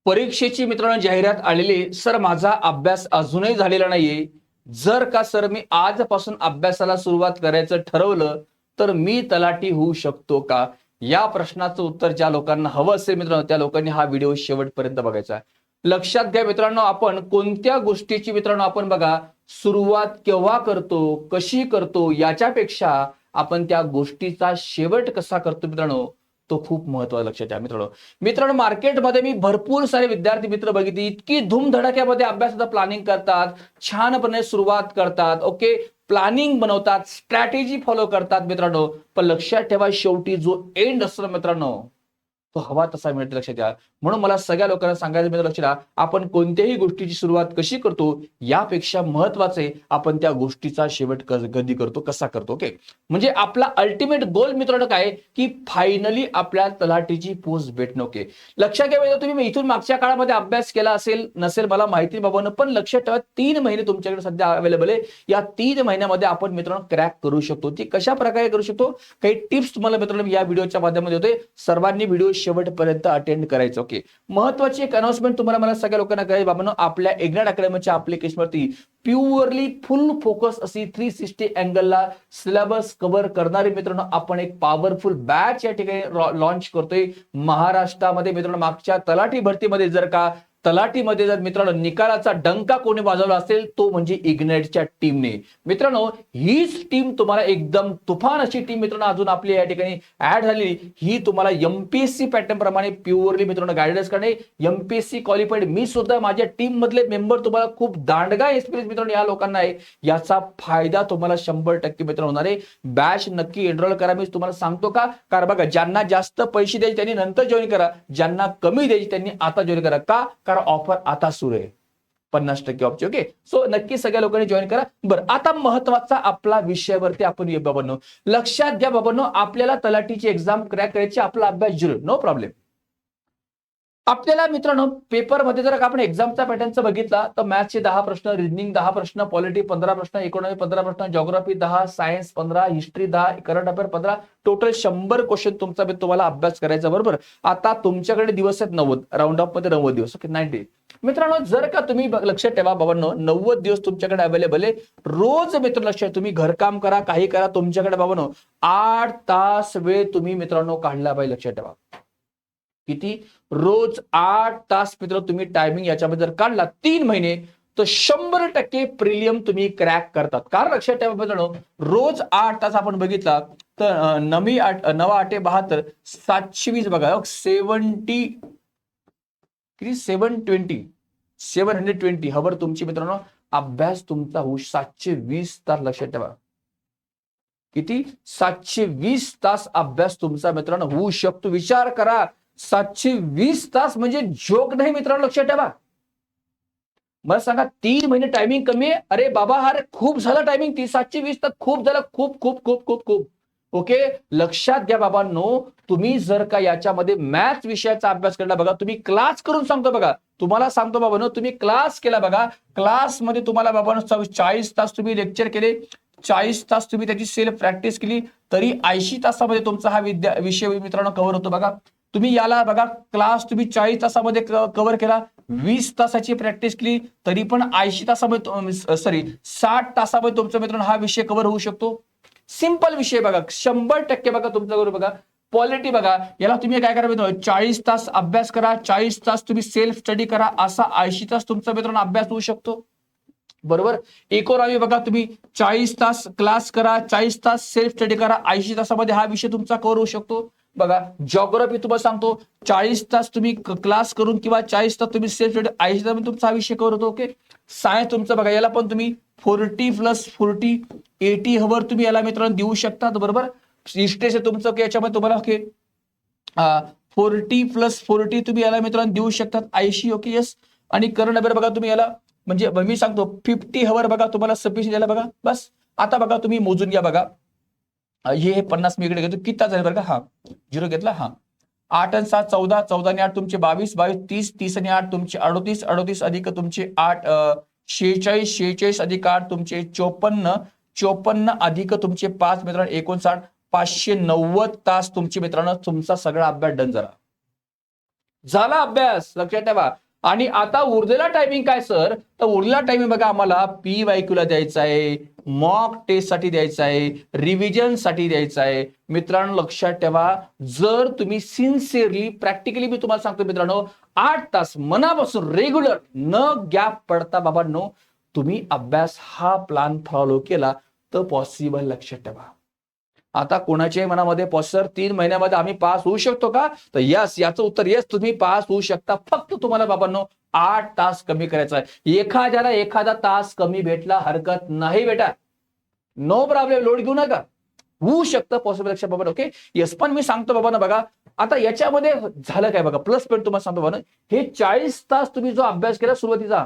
परीक्षेची मित्रांनो जाहिरात आलेली सर माझा अभ्यास अजूनही झालेला नाहीये. जर का सर मी आजपासून अभ्यासाला सुरुवात करायचं ठरवलं तर मी तलाठी होऊ शकतो का? या प्रश्नाचं उत्तर ज्या लोकांना हवं असेल मित्रांनो त्या लोकांनी हा व्हिडिओ शेवटपर्यंत बघायचा. लक्षात घ्या मित्रांनो, आपण कोणत्या गोष्टीची मित्रांनो आपण बघा सुरुवात केव्हा करतो, कशी करतो याच्यापेक्षा आपण त्या गोष्टीचा शेवट कसा करतो मित्रांनो तो खूप महत्त्वाचा. लक्षात घ्या मित्रांनो. मित्रांनो मार्केटमध्ये मी भरपूर सारे विद्यार्थी मित्र बघितले इतकी धूमधडाक्यामध्ये अभ्यासाचं प्लॅनिंग करतात, छानपणे सुरुवात करतात, ओके प्लॅनिंग बनवतात, स्ट्रॅटेजी फॉलो करतात मित्रांनो. पण लक्षात ठेवा शेवटी जो एंड असतो मित्रांनो तो हवा तसा मिळतो. लक्षात घ्या. म्हणून मला सगळ्या लोकांना सांगायचं मित्र लक्षात घ्या, आपण कोणत्याही गोष्टीची सुरुवात कशी करतो यापेक्षा महत्वाचं आहे आपण त्या गोष्टीचा शेवट कधी करतो, कसा करतो. ओके म्हणजे आपला अल्टिमेट गोल मित्रांनो काय की फायनली आपल्या तलाठीची पोस्ट भेटणं. ओके लक्षात घ्या. तुम्ही इथून मागच्या काळामध्ये अभ्यास केला असेल नसेल मला माहिती बाबांनो, पण लक्षात ठेवा 3 महिने तुमच्याकडे सध्या अवेलेबल आहे. या 3 महिन्यामध्ये आपण मित्रांनो क्रॅक करू शकतो. ती कशा प्रकारे करू शकतो काही टिप्स तुम्हाला मित्रांनो या व्हिडिओच्या माध्यमामध्ये होते. सर्वांनी व्हिडिओ शेवटपर्यंत अटेंड करायचं. ओके महत्वाची एक अनाउन्समेंट तुम्हाला मला सगळ्या लोकांना करायची बाबांनो, आपल्या इग्नाइट अकॅडमीच्या ऍप्लिकेशनवरती प्युअरली फुल फोकस अशी 360 अँगलला सिलेबस कव्हर करणारे मित्रांनो आपण एक पॉवरफुल बॅच या ठिकाणी लॉन्च करतोय महाराष्ट्रामध्ये. मित्रांनो मागच्या तलाठी भरतीमध्ये तलाठीमध्ये जर मित्रांनो निकालाचा डंका कोणी वाजवला असेल तो म्हणजे इग्नाइटच्या टीमने. मित्रांनो हीच टीम तुम्हाला एकदम तुफान अशी टीम मित्रांनो अजून आपली या ठिकाणी ऍड झाली. ही तुम्हाला एमपीएससी पॅटर्न प्रमाणे प्युअरली मित्रांनो गायडन्स करणे. एमपीएससी क्वालिफाईड मी सुद्धा माझ्या टीम मधले मेंबर तुम्हाला खूप दांडगा एक्सपिरियन्स मित्रांनो या लोकांना आहे. याचा फायदा तुम्हाला 100% मित्रांनो होणार आहे. बॅच नक्की एनरोल करा. मी तुम्हाला सांगतो का कारण बघा ज्यांना जास्त पैसे द्यायचे त्यांनी नंतर जॉईन करा, ज्यांना कमी द्यायचे त्यांनी आता जॉईन करा. का ऑफर आता सुरू आहे 50% ऑफची. ओके सो नक्की सगळ्या लोकांनी जॉईन करा. बरं आता महत्वाचा आपला विषयावरती आपण ये बाबांनो. लक्षात घ्या बाबांनो, आपल्याला तलाठीची एक्झाम क्रॅक करायची, आपला अभ्यास 0 नो प्रॉब्लेम. आपल्याला मित्रांनो पेपरमध्ये जर आपण एक्झामचा पॅटर्नचा बघितला तर मॅथ्सचे 10 प्रश्न, रिजनिंग 10 प्रश्न, पॉलिटी 15 प्रश्न, इकॉनॉमी 15 प्रश्न, geography 10, science 15, history 10, current affair 15, total 100 question तुमचा तुम्हाला अभ्यास करायचा. बरोबर. आता तुमच्याकडे दिवस आहेत 90, राऊंड ऑफ मध्ये 90 दिवस. ओके 90 मित्रांनो. जर का तुम्ही लक्षात ठेवा बाबांनो 90 दिवस तुमच्याकडे अवेलेबल आहे. रोज मित्र लक्षात तुम्ही घरकाम करा काही करा तुमच्याकडे बाबांनो 8 तास वेळ तुम्ही मित्रांनो काढला पाहिजे. लक्षात ठेवा किती रोज 8 तास मित्र तुम्ही टायमिंग याच्यामध्ये जर काढला 3 महिने तर 100% प्रिलियम तुम्ही क्रॅक करतात. कारण लक्षात ठेवा मित्रांनो रोज 8 तास आपण बघितला तर 9 8 72 720 बघा 720 हवर तुमची मित्रांनो अभ्यास तुमचा होऊ 720 तास. लक्षात ठेवा किती 720 तास अभ्यास तुमचा मित्रांनो होऊ शकतो. विचार करा 720 तास म्हणजे जोक नाही मित्रांनो. लक्षात ठेवा. मला सांगा 3 महिने टायमिंग कमी आहे. अरे बाबा अरे खूप झालं टायमिंग 720 तास खूप झालं खूप खूप खूप खूप खूप. ओके लक्षात घ्या बाबांनो, तुम्ही जर का याच्यामध्ये मॅथ्स विषयाचा अभ्यास केला बघा, तुम्ही क्लास करून सांगतो बघा, तुम्हाला सांगतो बाबांनो तुम्ही क्लास केला बघा, क्लासमध्ये तुम्हाला बाबांनो 40 तास तुम्ही लेक्चर केले, 40 तास तुम्ही त्याची सेल्फ प्रॅक्टिस केली तरी 80 तासामध्ये तुमचा हा विषय मित्रांनो कव्हर होतो. बघा तुम्ही याला बघा क्लास तुम्ही 40 तासामध्ये कव्हर केला, 20 तासाची प्रॅक्टिस केली तरी पण 80 तासामध्ये 60 तासामध्ये तुमचा मित्रांनो हा विषय कव्हर होऊ शकतो. सिंपल विषय बघा 100% बघा तुमचा बरोबर. बघा पॉलिटी बघा, याला तुम्ही काय करा मित्रांनो 40 तास अभ्यास करा, 40 तास तुम्ही सेल्फ स्टडी करा, असा 80 तास तुमचा मित्रांनो अभ्यास होऊ शकतो. बरोबर. इकॉनॉमी बघा तुम्ही 40 तास क्लास करा, 40 तास सेल्फ स्टडी करा, 80 तासामध्ये हा विषय तुमचा कव्हर होऊ शकतो. बघा जिओग्राफी तुम्हाला सांगतो 40 तास तुम्ही क्लास करून किंवा 40 तास तुम्ही सेल्फ स्टडी 80 तासामध्ये तुमचा हा विषय कव्हर होतो. ओके सायन्स तुमचं बघा याला पण तुम्ही 40 + 40 80 हवर तुम्ही याला मित्रांनो देऊ शकता. बरोबर. हिस्ट्री तुमचं ओके याच्यामध्ये तुम्हाला ओके 40 + 40 तुम्ही याला मित्रांनो देऊ शकतात 80. Okay yes. आणि करंट अफेअर बघा तुम्ही याला म्हणजे मी सांगतो 50 हवर बघा तुम्हाला सफिशियंट याला बघा बस. आता बघा तुम्ही मोजून घ्या बघा हे 50 मी इकडे घेतो किती तास झाले बरं का. हा 0 घेतला. हा 8 आणि 7 14, 14 आणि 8 तुमचे 22, 22 30, 30 आणि 8 तुमचे 38, 38 अधिक तुमचे 8 46, 46 अधिक 8 तुमचे 54, 54 अधिक तुमचे 5 मित्रांनो 59, 590 तास तुमचे मित्रांनो तुमचा सगळा अभ्यास डन झाला. झाला अभ्यास, लक्षात ठेवा. आणि आता उरलेला टायमिंग काय सर, तर उरलेला टायमिंग बघा आम्हाला PYQ ला द्यायचा आहे, मॉक टेस्ट साठी द्यायचा आहे, रिव्हिजन साठी द्यायचा आहे. मित्रांनो लक्षात ठेवा, जर तुम्ही सिन्सिअरली प्रॅक्टिकली मी तुम्हाला सांगतो मित्रांनो, 8 तास मनापासून रेग्युलर न गॅप पडता बाबांनो तुम्ही अभ्यास हा प्लॅन फॉलो केला तर पॉसिबल. लक्षात ठेवा. आता कोणाच्याही मनामध्ये सर 3 महिन्यामध्ये आम्ही पास होऊ शकतो का, तर यस, याचं उत्तर येस, तुम्ही पास होऊ शकता. फक्त तुम्हाला बाबांनो 8 तास कमी करायचा आहे. एखाद्याला एखादा तास कमी भेटला हरकत नाही बेटा, नो प्रॉब्लेम, लोड घेऊ नका, होऊ शकतं पॉसिबल. लक्षात बाबा, ओके येस. पण मी सांगतो बाबांना बघा, आता याच्यामध्ये झालं काय बघा, प्लस पॉईंट तुम्हाला सांगतो बाबा, हे 40 तास तुम्ही जो अभ्यास केला सुरुवातीचा,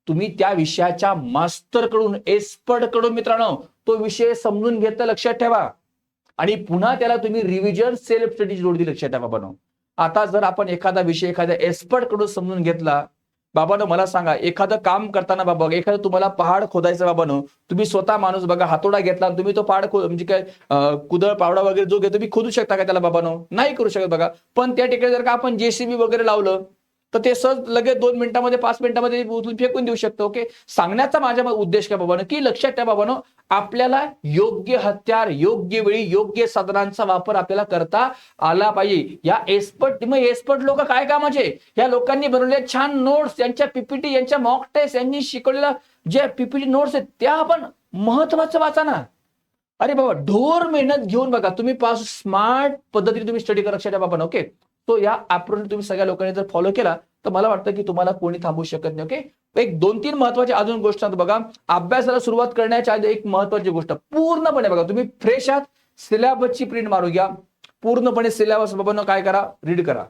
तुम्ही त्या विषयाच्या मास्टर कडून, एक्सपर्ट कडून मित्रांनो तो विषय समजून घेतला. लक्षात ठेवा. आणि पुन्हा त्याला तुम्ही रिव्हिजन सेल्फ स्टडी जोडली. लक्षात ठेवा बाबांनो. आता जर आपण एखादा विषय एखाद्या एक्सपर्ट कडून समजून घेतला, बाबांनो मला सांगा, एखादं काम करताना बाबा, एखादं तुम्हाला पहाड खोदायचं बाबांनो, तुम्ही स्वतः माणूस बघा हातोडा घेतला तुम्ही तो पहाड म्हणजे काय कुदळ पावडा वगैरे जो घेतो तुम्ही खोदू शकता का त्याला बाबांनो, नाही करू शकत बघा. पण त्या ठिकाणी जर का आपण JCB वगैरे लावलं तर ते सहज लगेच 2 मिनिटांमध्ये 5 मिनिटांमध्ये उचलून फेकून देऊ शकतो. ओके, सांगण्याचा माझ्या उद्देश काय बाबांनो, की लक्षात ठेवा बाबांनो, आपल्याला योग्य हत्यार योग्य वेळी योग्य साधनांचा वापर आपल्याला करता आला पाहिजे. या एक्सपर्ट लोक काय कामाचे, या लोकांनी बनवलेल्या छान नोट्स, यांच्या PPT, यांच्या मॉक टेस्ट, यांनी शिकवलेल्या जे PPT नोट्स आहेत त्या आपण महत्वाचं वाचा ना. अरे बाबा, ढोर मेहनत घेऊन बघा तुम्ही पास स्मार्ट पद्धतीने तुम्ही स्टडी करा. लक्षात ठेवा बाबा. ओके, तो या अप्रोच तुम्ही सगळ्या लोकांनी जर फॉलो केला तर मला वाटतं की तुम्हाला कोणी थांबवू शकत नाही. ओके, एक 2-3 महत्वाची अजून गोष्ट सांगतो बघा. अभ्यासाला सुरुवात करण्याच्या आधी एक महत्वाची गोष्ट, पूर्णपणे बघा तुम्ही फ्रेश आहात, सिलेबसची प्रिंट मारू घ्या, पूर्णपणे सिलेबस बाबांनो काय करा, रीड करा,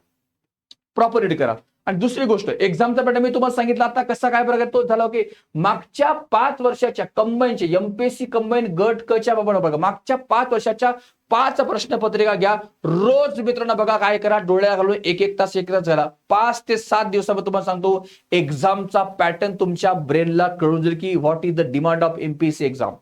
प्रॉपर रीड करा. आणि दुसरी गोष्ट, एक्झामचा पॅटर्न मी तुम्हाला सांगितलं आता कसा काय प्रकार तो झाला. ओके, मागच्या 5 वर्षाच्या कंबाईनचे MPSC कंबाईन गट कच्या बाबा बघा, मागच्या 5 वर्षाच्या 5 प्रश्नपत्रिका घ्या. रोज मित्रांनो बघा काय करा, डोळ्या घालून 1-1 तास झाला 5 ते 7 दिवसामध्ये तुम्हाला सांगतो एक्झामचा पॅटर्न तुमच्या ब्रेनला कळून जाईल की what is the demand of MPSC exam.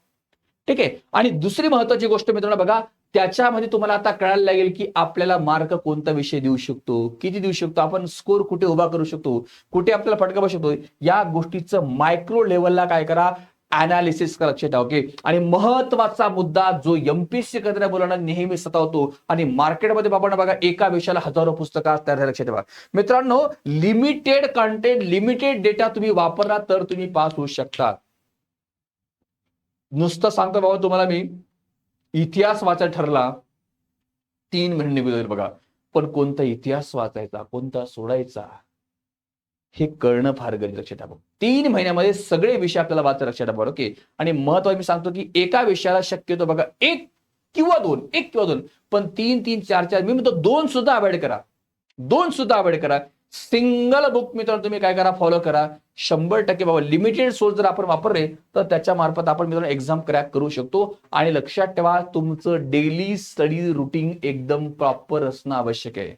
ठीक आहे. आणि दुसरी महत्वाची गोष्ट मित्रांनो बघा, त्याच्यामध्ये तुम्हाला आता कळायला लागेल की आपल्याला मार्क कोणता विषय देऊ शकतो, किती देऊ शकतो, आपण स्कोर कुठे उभा करू शकतो, कुठे आपल्याला फटका बसू शकतो. या गोष्टीचं मायक्रो लेवलला काय करा, अनालिसिस करा. लक्षात ठेवा. ओके, आणि महत्वाचा मुद्दा जो MPSC करणाऱ्या मुलांना नेहमी सतावतो, आणि मार्केटमध्ये बाबांना बघा एका विषयाला हजारो पुस्तकं तयार झाली. लक्षात ठेवा मित्रांनो, लिमिटेड कंटेंट, लिमिटेड डेटा तुम्ही वापरला तर तुम्ही पास होऊ शकता. नुसतं सांगतो बाबा तुम्हाला मी, इतिहास वाचायला ठरला 3 महिने निघून बघा, पण कोणता इतिहास वाचायचा कोणता सोडायचा हे कळणं फार गरजेचं. लक्षात ठेवा. 3 महिन्यामध्ये सगळे विषय आपल्याला वाचायला. लक्षात ठेवा. ओके, आणि महत्त्वाचं मी सांगतो की एका विषयाला शक्यतो बघा 1 किंवा 2, पण 3-3, 4-4, मी म्हणतो 2 सुद्धा अवॉइड करा, 2 सुद्धा अवॉइड करा. सिंगल बुक मित्रांनो तुम्ही काय करा, फॉलो करा. 100% बाबा लिमिटेड सोर्स जर आपण वापरले तर त्याच्या मार्फत आपण मित्रांनो एक्झाम क्रॅक करू शकतो. आणि लक्षात ठेवा, तुमचं डेली स्टडी रुटीन एकदम प्रॉपर असणं आवश्यक आहे.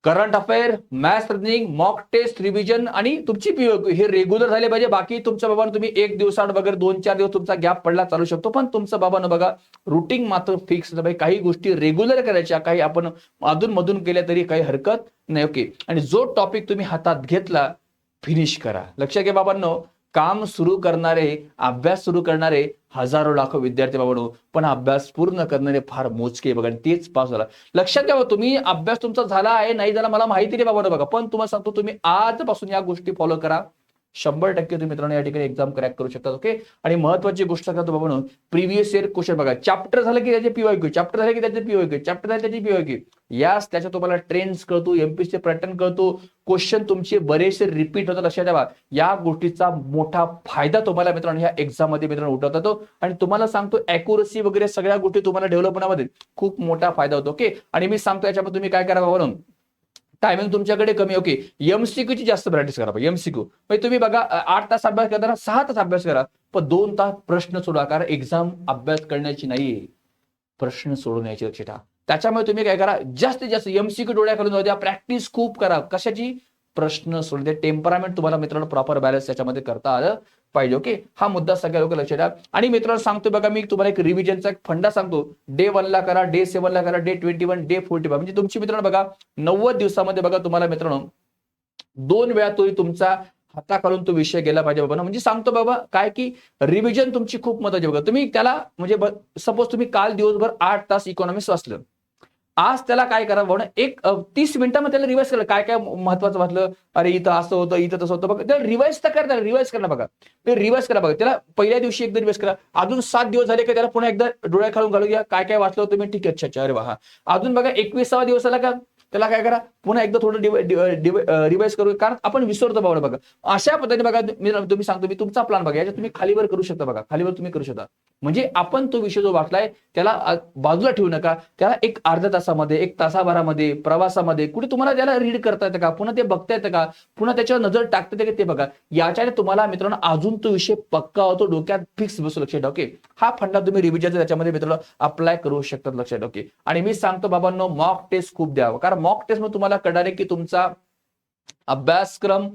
Current affair, maths, reasoning, mock test, revision आणि तुमची PYQ हे रेग्युलर झाले पाहिजे. बाकी तुमच्या बाबांनो तुम्ही 1 दिवसाआड वगैरे 2-4 दिवस तुमचा गॅप पडला चालू शकतो, पण तुमचं बाबांनो बघा रुटीन मात्र फिक्स. काही गोष्टी रेग्युलर करायच्या, काही आपण अधून मधून केल्या तरी काही हरकत नाही. ओके, आणि जो टॉपिक तुम्ही हातात घेतला फिनिश करा. लक्षात घ्या बाबांनो, काम सुरू करणारे, अभ्यास सुरू करणारे हजारो लाखो विद्यार्थी बाबांनो, पण अभ्यास पूर्ण करणारे फार मोजके बघा, तेच पास झाला. लक्षात घ्या, तुम्ही अभ्यास तुमचा झाला आहे नाही झाला मला माहिती नाही बाबांनो बघा, पण तुम्हाला सांगतो तुम्ही आजपासून या गोष्टी फॉलो करा. 100% तुम्ही मित्रांनो या ठिकाणी एक्झाम क्रॅक करू शकता. ओके, आणि महत्वाची गोष्ट करतो बाबांनो, प्रिव्हियस इयर क्वेश्चन बघा, चॅप्टर झालं की त्याचे PYQ, चॅप्टर झाले की त्याचे PYQ, चॅप्टर झाले त्याची PYQ. यास त्याच्या तुम्हाला ट्रेंड्स कळतो, MPSC पॅटर्न कळतो, क्वेश्चन तुमचे बरेचसे रिपीट होतात. लक्षात ठेवा, या गोष्टीचा मोठा फायदा तुम्हाला मित्रांनो ह्या एक्झाम मध्ये मित्रांनो उठवता येतो. आणि तुम्हाला सांगतो अॅक्युरसी वगैरे सगळ्या गोष्टी तुम्हाला डेव्हलप होण्यामध्ये खूप मोठा फायदा होतो. ओके, आणि मी सांगतो याच्यामध्ये तुम्ही काय करा बाबांनो, टायमिंग तुमच्याकडे कमी. ओके, MCQ ची जास्त प्रॅक्टिस करा. MCQ म्हणजे तुम्ही बघा 8 तास अभ्यास करताना 6 तास अभ्यास करा, पण 2 तास प्रश्न सोडवा. कारण एक्झाम अभ्यास करण्याची नाहीये, प्रश्न सोडवण्याची. लक्षात ठेवा. त्याच्यामुळे तुम्ही काय करा, जास्तीत जास्त MCQ डोळ्या खालून जाऊ द्या, प्रॅक्टिस खूप करा. कशाची, प्रश्न सोडते. टेम्परामेंट तुम्हाला मित्रांनो प्रॉपर बॅलन्स त्याच्यामध्ये करता आलं पाहिजे. ओके, हा मुद्दा सगळ्या लोक लक्षात द्या. आणि मित्रांनो सांगतो बघा, मी तुम्हाला एक रिव्हिजनचा एक फंडा सांगतो. डे 1 ला करा, डे 7 ला करा, डे 21, डे 45, म्हणजे तुमची मित्रांनो बघा 90 दिवसामध्ये बघा तुम्हाला मित्रांनो 2 वेळा तरी तुमचा हाताखालून तो विषय गेला पाहिजे बाबा. म्हणजे सांगतो बाबा काय की रिव्हिजन तुमची खूप महत्वाची बघा. तुम्ही त्याला म्हणजे सपोज तुम्ही काल दिवसभर 8 तास इकॉनॉमिक्स वाचलं, आज त्याला काय करा बाबा, एक 30 मिनिटांमध्ये त्याला रिवाइज करा. काय काय महत्वाचं वाटलं, अरे इथं असं होतं, इथं तसं होतं बघा. त्याला रिवाइज तर करा, रिवाइज करा बघा. ते रिवाइज करा बघा. त्याला पहिल्या दिवशी एकदा रिवाइज करा. अजून 7 दिवस झाले का त्याला पुन्हा एकदा डोळ्या खालून घालू घ्या. काय काय वाचलं होतं मी, ठीक आहे, अच्छा अरे वा. अजून बघा 21वा दिवस आला का त्याला काय करा, पुन्हा एकदा थोडं रिवाइज करू, कारण आपण विसरतो बाबा. बघा अशा पद्धतीने बघा तुम्ही सांगतो मी तुमचा प्लॅन बघा, याच्यात तुम्ही खालीवर करू शकता बघा, खालीवर तुम्ही करू शकता. म्हणजे आपण तो विषय जो वाचलाय त्याला बाजूला ठेवू नका. त्याला एक अर्ध्या तासामध्ये, एक तासाभरामध्ये, प्रवासामध्ये कुठे तुम्हाला त्याला रीड करता येतं का, पुन्हा ते बघता येतं का, पुन्हा त्याच्यावर नजर टाकता येते का ते बघा. याच्याने तुम्हाला मित्रांनो अजून तो विषय पक्का होतो, डोक्यात फिक्स बसू. लक्षात ठेवा. ओके, हा फंडा तुम्ही रिव्हिजनचा त्याच्यामध्ये मित्रांनो अप्लाय करू शकतात. लक्षात ठेवा. ओके, आणि मी सांगतो बाबांनो मॉक टेस्ट खूप द्यावं, कारण मॉक टेस्ट मध्ये तुम्हाला कळणार आहे की तुमचा अभ्यासक्रम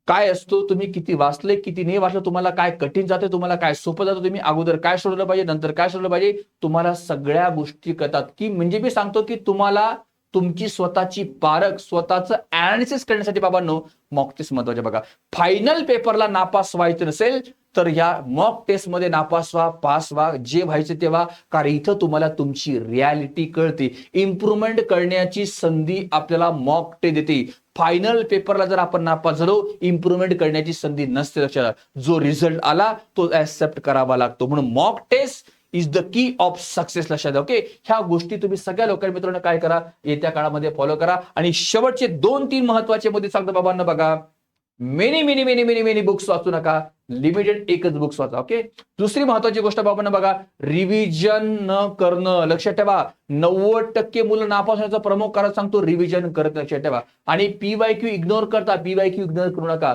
काय असतो, तुम्ही किती वाचले, किती नाही वाचलं, तुम्हाला काय कठीण जाते, तुम्हाला काय सोपं जातं, तुम्ही अगोदर काय सोडलं पाहिजे, नंतर काय सोडलं पाहिजे, तुम्हाला सगळ्या गोष्टी कळतात. की म्हणजे मी सांगतो की तुम्हाला तुमची स्वतःची पारख, स्वतःचं अनालिसिस करण्यासाठी बाबांनो मॉक टेस्ट महत्वाचे बघा. फायनल पेपरला नापास व्हायचं नसेल तर या मॉक टेस्ट मध्ये नापास व्हा, पास व्हा, जे व्हायचं तेव्हा, कारण इथं तुम्हाला तुमची रियालिटी कळते. इम्प्रुव्हमेंट करण्याची संधी आपल्याला मॉक टेस्ट देते. फायनल पेपरला जर आपण नापास झालो, इम्प्रुव्हमेंट करण्याची संधी नसते. लक्षात, जो रिझल्ट आला तो ऍक्सेप्ट करावा लागतो. म्हणून mock test is the key of success. लक्षात. ओके, ह्या गोष्टी तुम्ही सगळ्या लोकांनी मित्रांनो काय करा, येत्या काळामध्ये फॉलो करा. आणि शेवटचे 2-3 महत्वाचे मुद्दे सांगतो बाबांना बघा. Many many many many many books वाचू नका, लिमिटेड एकच बुक्स वाचा. ओके, दुसरी महत्वाची गोष्ट बाबांना बघा, रिव्हिजन न करणं. लक्षात ठेवा, 90% मुलं नापास होण्याचं प्रमुख कारण सांगतो रिव्हिजन करत. लक्षात ठेवा. आणि पीवायक्यू इग्नोर करता, पीवायक्यू इग्नोर करू नका.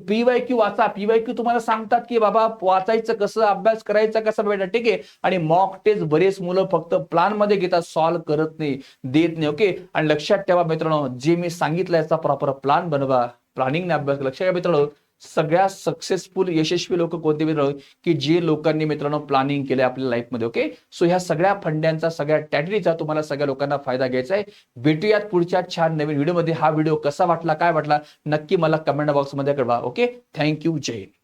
पीवायक्यू वाचा. पीवायक्यू तुम्हाला सांगतात की बाबा वाचायचं कसं, अभ्यास करायचा कसा बेटा, ठीक आहे. आणि मॉक टेस्ट बरेच मुलं फक्त प्लॅन मध्ये घेतात, सॉल्व्ह करत नाही, देत नाही. ओके, आणि लक्षात ठेवा मित्रांनो, जे मी सांगितलं याचा प्रॉपर प्लॅन बनवा, प्लॅनिंग अभ्यास. लक्षात घ्या मित्रांनो, सगळ्या सक्सेसफुल यशस्वी लोक कोणते मित्रांनो, की जे लोकांनी मित्रांनो प्लॅनिंग केलंय आपल्या लाईफमध्ये. ओके, सो ह्या सगळ्या फंड्यांचा, सगळ्या टॅक्टिकचा तुम्हाला सगळ्या लोकांना फायदा घ्यायचा आहे. भेटूयात पुढच्या छान नवीन व्हिडिओमध्ये. हा व्हिडिओ कसा वाटला, काय वाटला, नक्की मला कमेंट बॉक्समध्ये कळवा. ओके, थँक्यू, जय हिंद.